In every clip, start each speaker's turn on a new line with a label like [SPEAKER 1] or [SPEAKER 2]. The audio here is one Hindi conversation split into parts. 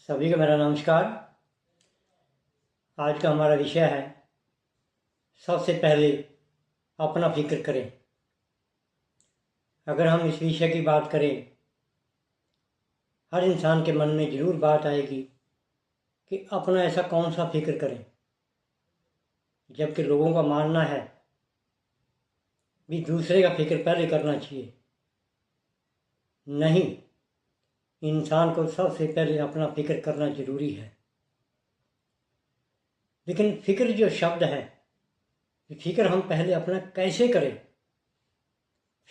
[SPEAKER 1] सभी को मेरा नमस्कार। आज का हमारा विषय है सबसे पहले अपना फिक्र करें। अगर हम इस विषय की बात करें, हर इंसान के मन में ज़रूर बात आएगी कि अपना ऐसा कौन सा फिक्र करें, जबकि लोगों का मानना है भी दूसरे का फिक्र पहले करना चाहिए। नहीं, इंसान को सबसे पहले अपना फिक्र करना ज़रूरी है। लेकिन फिक्र जो शब्द है, फिक्र हम पहले अपना कैसे करें।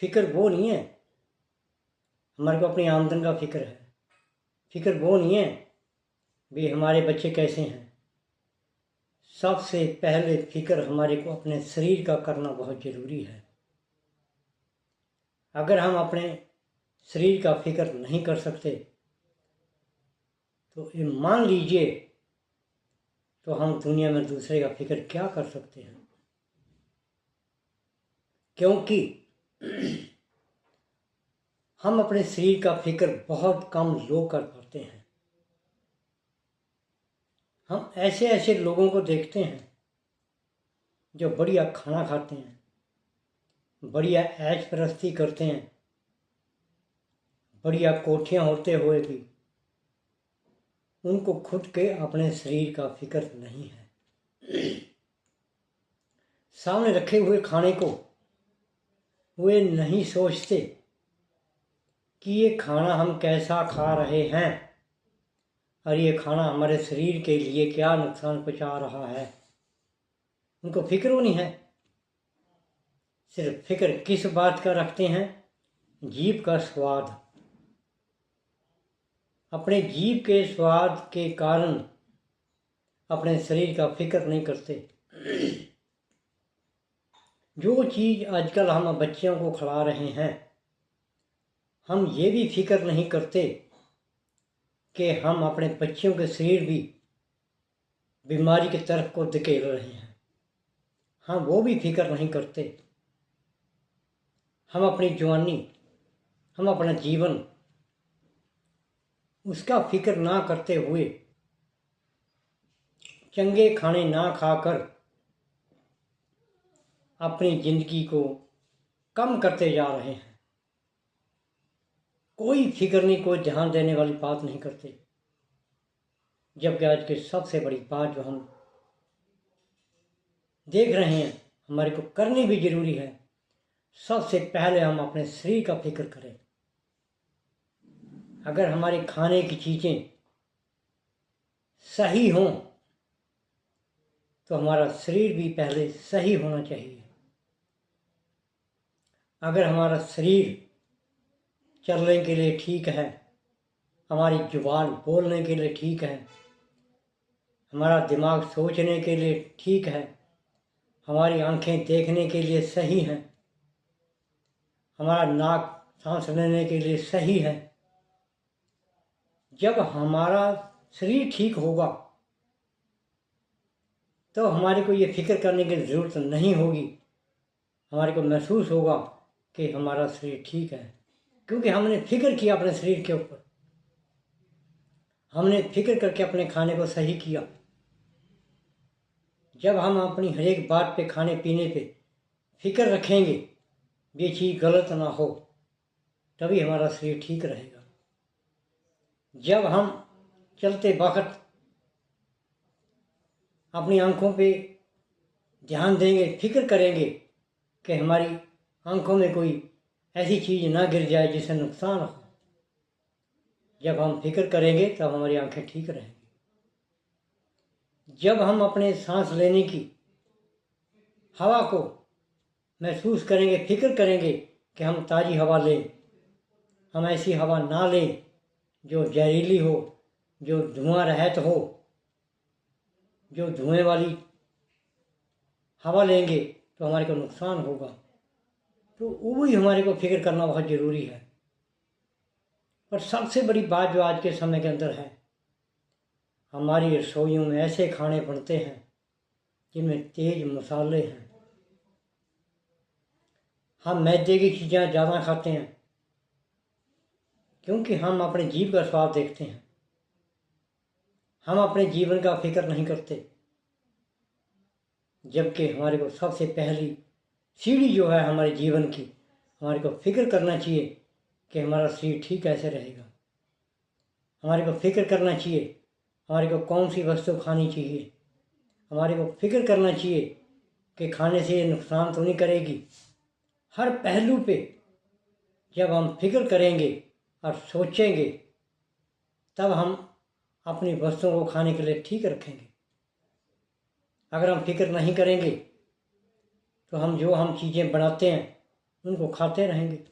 [SPEAKER 1] फिक्र वो नहीं है हमारे को अपनी आमदन का फिक्र है। फिक्र वो नहीं है भी हमारे बच्चे कैसे हैं। सबसे पहले फिक्र हमारे को अपने शरीर का करना बहुत ज़रूरी है। अगर हम अपने शरीर का फिक्र नहीं कर सकते तो ये मान लीजिए तो हम दुनिया में दूसरे का फिक्र क्या कर सकते हैं। क्योंकि हम अपने शरीर का फिक्र बहुत कम लोग कर पाते हैं। हम ऐसे ऐसे लोगों को देखते हैं जो बढ़िया खाना खाते हैं, बढ़िया ऐश परस्ती करते हैं, बढ़िया कोठियाँ होते हुए भी उनको खुद के अपने शरीर का फिक्र नहीं है। सामने रखे हुए खाने को वे नहीं सोचते कि ये खाना हम कैसा खा रहे हैं और ये खाना हमारे शरीर के लिए क्या नुकसान पहुंचा रहा है। उनको फिक्र नहीं है। सिर्फ फिक्र किस बात का रखते हैं? जीभ का स्वाद। अपने जीभ के स्वाद के कारण अपने शरीर का फिक्र नहीं करते। जो चीज़ आजकल हम बच्चों को खिला रहे हैं, हम ये भी फिक्र नहीं करते कि हम अपने बच्चों के शरीर भी बीमारी की तरफ को धकेल रहे हैं। हम वो भी फिक्र नहीं करते। हम अपनी जवानी, हम अपना जीवन, उसका फिक्र ना करते हुए चंगे खाने ना खाकर अपनी ज़िंदगी को कम करते जा रहे हैं। कोई फिक्र नहीं, कोई ध्यान देने वाली बात नहीं करते। जबकि आज की सबसे बड़ी बात जो हम देख रहे हैं, हमारे को करनी भी ज़रूरी है। सबसे पहले हम अपने शरीर का फिक्र करें। अगर हमारी खाने की चीज़ें सही हों तो हमारा शरीर भी पहले सही होना चाहिए। अगर हमारा शरीर चलने के लिए ठीक है, हमारी जुबान बोलने के लिए ठीक है, हमारा दिमाग सोचने के लिए ठीक है, हमारी आंखें देखने के लिए सही हैं, हमारा नाक सांस लेने के लिए सही है, जब हमारा शरीर ठीक होगा तो हमारे को ये फिक्र करने की ज़रूरत नहीं होगी। हमारे को महसूस होगा कि हमारा शरीर ठीक है, क्योंकि हमने फिक्र किया अपने शरीर के ऊपर। हमने फिक्र करके अपने खाने को सही किया। जब हम अपनी हर एक बात पे, खाने पीने पे फिक्र रखेंगे, ये चीज़ गलत ना हो, तभी हमारा शरीर ठीक रहेगा। जब हम चलते वक्त अपनी आंखों पे ध्यान देंगे, फिक्र करेंगे कि हमारी आंखों में कोई ऐसी चीज़ ना गिर जाए जिससे नुकसान हो। जब हम फिक्र करेंगे तब हमारी आंखें ठीक रहेंगी। जब हम अपने सांस लेने की हवा को महसूस करेंगे, फिक्र करेंगे कि हम ताज़ी हवा लें, हम ऐसी हवा ना लें जो जहरीली हो, जो धुआं रहित हो। जो धुएं वाली हवा लेंगे तो हमारे को नुकसान होगा। तो वो भी हमारे को फिक्र करना बहुत ज़रूरी है। पर सबसे बड़ी बात जो आज के समय के अंदर है, हमारी रसोइयों में ऐसे खाने बनते हैं जिनमें तेज़ मसाले हैं। हम मैदे की चीज़ें ज़्यादा खाते हैं क्योंकि हम अपने जीभ का स्वाद देखते हैं। हम अपने जीवन का फिक्र नहीं करते, जबकि हमारे को सबसे पहली सीढ़ी जो है हमारे जीवन की, हमारे को फिक्र करना चाहिए कि हमारा शरीर ठीक कैसे रहेगा। हमारे को फिक्र करना चाहिए हमारे को कौन सी वस्तु खानी चाहिए। हमारे को फिक्र करना चाहिए कि खाने से ये नुकसान तो नहीं करेगी। हर पहलू पे जब हम फिक्र करेंगे और सोचेंगे, तब हम अपनी वस्तुओं को खाने के लिए ठीक रखेंगे। अगर हम फिक्र नहीं करेंगे तो हम चीज़ें बनाते हैं उनको खाते रहेंगे।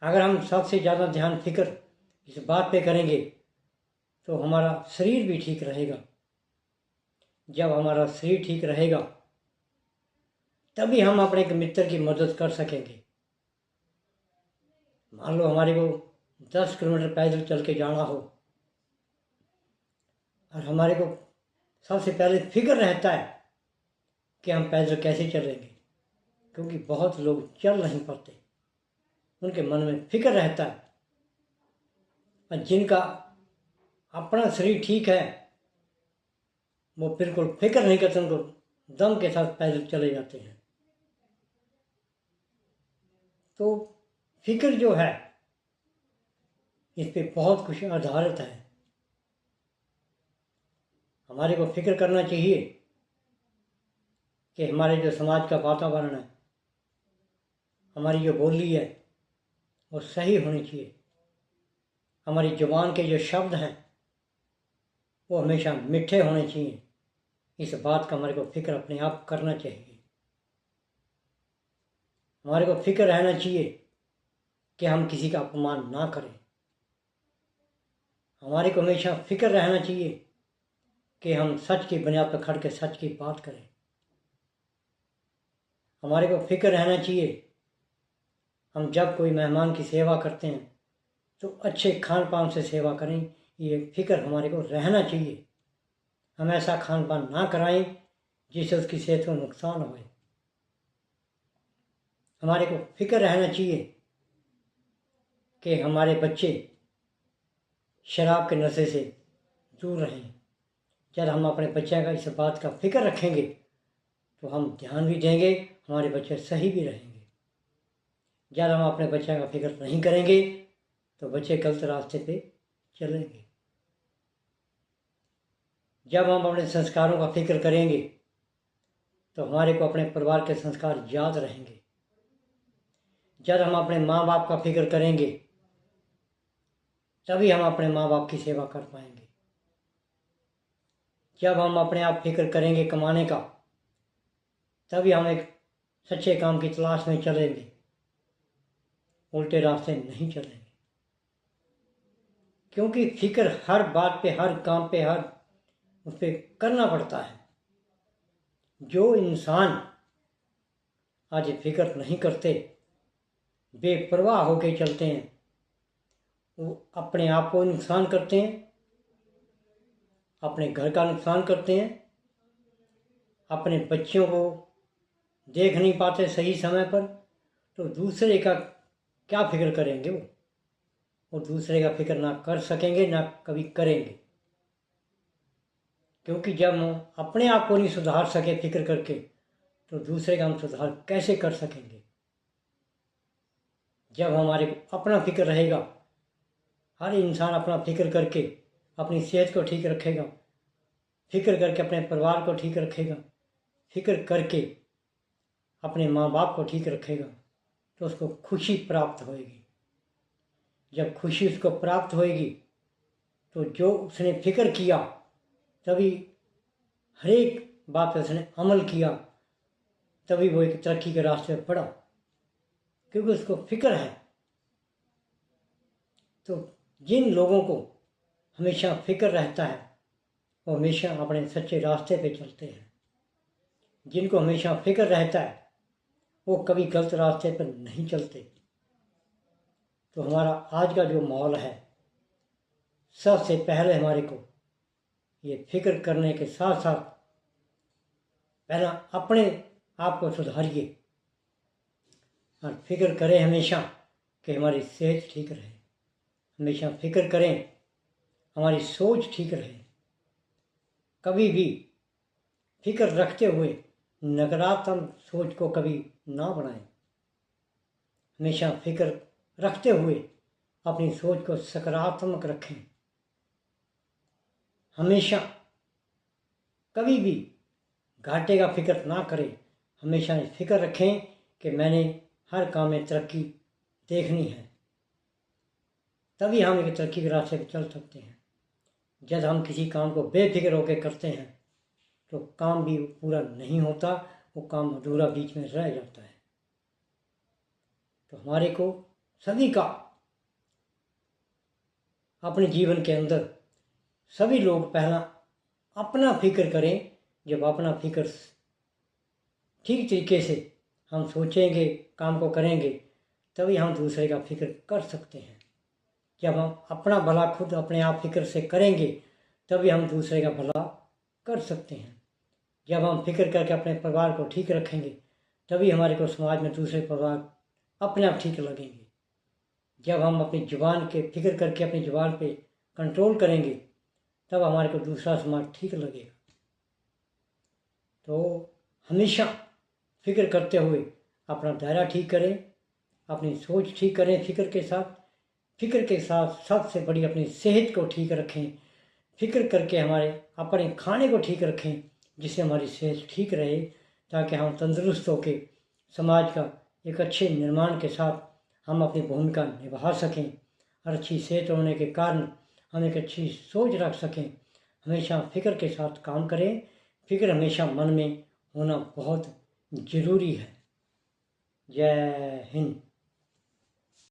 [SPEAKER 1] अगर हम सबसे ज़्यादा ध्यान फिक्र इस बात पे करेंगे तो हमारा शरीर भी ठीक रहेगा। जब हमारा शरीर ठीक रहेगा तभी हम अपने एक मित्र की मदद कर सकेंगे। मान लो हमारे को 10 किलोमीटर पैदल चल के जाना हो और हमारे को सबसे पहले फिक्र रहता है कि हम पैदल कैसे चलेंगे, क्योंकि बहुत लोग चल नहीं पाते, उनके मन में फिक्र रहता है। और जिनका अपना शरीर ठीक है वो बिल्कुल फिक्र नहीं करते, उनको दम के साथ पैदल चले जाते हैं। तो फिक्र जो है इस पे बहुत कुछ आधारित है। हमारे को फिक्र करना चाहिए कि हमारे जो समाज का वातावरण है, हमारी जो बोली है वो सही होनी चाहिए। हमारी जुबान के जो शब्द हैं वो हमेशा मीठे होने चाहिए। इस बात का हमारे को फिक्र अपने आप करना चाहिए। हमारे को फिक्र रहना चाहिए कि हम किसी का अपमान ना करें। हमारे को हमेशा फिक्र रहना चाहिए कि हम सच की बुनियाद पर खड़ के सच की बात करें। हमारे को फिक्र रहना चाहिए हम जब कोई मेहमान की सेवा करते हैं तो अच्छे खान पान से सेवा करें। ये फिक्र हमारे को रहना चाहिए। हम ऐसा खान पान ना कराएं जिससे उसकी सेहत को नुकसान हो। हमारे को फिक्र रहना चाहिए कि हमारे बच्चे शराब के नशे से दूर रहें। जब हम अपने बच्चों का इस बात का फिक्र रखेंगे तो हम ध्यान भी देंगे, हमारे बच्चे सही भी रहेंगे। जब हम अपने बच्चों का फिक्र नहीं करेंगे तो बच्चे गलत रास्ते पे चलेंगे। जब हम अपने संस्कारों का फिक्र करेंगे तो हमारे को अपने परिवार के संस्कार याद रहेंगे। जब हम अपने माँ बाप का फिक्र करेंगे तभी हम अपने माँ बाप की सेवा कर पाएंगे। जब हम अपने आप फिक्र करेंगे कमाने का, तभी हम एक सच्चे काम की तलाश में चलेंगे, उल्टे रास्ते नहीं चलेंगे। क्योंकि फिक्र हर बात पे, हर काम पे, हर उस पर करना पड़ता है। जो इंसान आज फिक्र नहीं करते, बेपरवाह होके चलते हैं, वो अपने आप को नुकसान करते हैं, अपने घर का नुकसान करते हैं, अपने बच्चों को देख नहीं पाते सही समय पर, तो दूसरे का क्या फिक्र करेंगे वो दूसरे का फिक्र ना कर सकेंगे, ना कभी करेंगे। क्योंकि जब हम अपने आप को नहीं सुधार सके फिक्र करके, तो दूसरे का हम सुधार कैसे कर सकेंगे। जब हमारे अपना फिक्र रहेगा, हर इंसान अपना फिक्र करके अपनी सेहत को ठीक रखेगा, फिक्र करके अपने परिवार को ठीक रखेगा, फिक्र करके अपने माँ बाप को ठीक रखेगा, तो उसको खुशी प्राप्त होएगी। जब खुशी उसको प्राप्त होएगी तो जो उसने फिक्र किया, तभी हर एक बात पर उसने अमल किया, तभी वो एक तरक्की के रास्ते पर पड़ा, क्योंकि उसको फिक्र है। तो जिन लोगों को हमेशा फिक्र रहता है वो हमेशा अपने सच्चे रास्ते पे चलते हैं। जिनको हमेशा फिक्र रहता है वो कभी गलत रास्ते पर नहीं चलते। तो हमारा आज का जो माहौल है, सबसे पहले हमारे को ये फिक्र करने के साथ साथ पहला अपने आप को सुधारिए और फिक्र करें हमेशा कि हमारी सेहत ठीक रहे। हमेशा फिक्र करें हमारी सोच ठीक रहे। कभी भी फिक्र रखते हुए नकारात्मक सोच को कभी ना बनाएं। हमेशा फिक्र रखते हुए अपनी सोच को सकारात्मक रखें। हमेशा कभी भी घाटे का फिक्र ना करें। हमेशा फिक्र रखें कि मैंने हर काम में तरक्की देखनी है, तभी हम एक तरक्की के रास्ते पर चल सकते हैं। जब हम किसी काम को बेफिक्र होकर करते हैं तो काम भी पूरा नहीं होता, वो काम अधूरा बीच में रह जाता है। तो हमारे को सभी का अपने जीवन के अंदर सभी लोग पहला अपना फिक्र करें। जब अपना फिक्र ठीक तरीके से हम सोचेंगे, काम को करेंगे, तभी हम दूसरे का फिक्र कर सकते हैं। जब हम अपना भला खुद अपने आप फिक्र से करेंगे तभी हम दूसरे का भला कर सकते हैं। जब हम फिक्र करके अपने परिवार को ठीक रखेंगे तभी हमारे को समाज में दूसरे परिवार अपने आप ठीक लगेंगे। जब हम अपनी जुबान के फिक्र करके अपनी जुबान पे कंट्रोल करेंगे तब हमारे को दूसरा समाज ठीक लगेगा। तो हमेशा फिक्र करते हुए अपना दायरा ठीक करें, अपनी सोच ठीक करें। फिक्र के साथ सबसे बड़ी अपनी सेहत को ठीक रखें। फिक्र करके हमारे अपने खाने को ठीक रखें जिससे हमारी सेहत ठीक रहे, ताकि हम तंदुरुस्त होकर समाज का एक अच्छे निर्माण के साथ हम अपनी भूमिका निभा सकें और अच्छी सेहत होने के कारण हम एक अच्छी सोच रख सकें। हमेशा फिक्र के साथ काम करें। फिक्र हमेशा मन में होना बहुत ज़रूरी है। जय हिंद।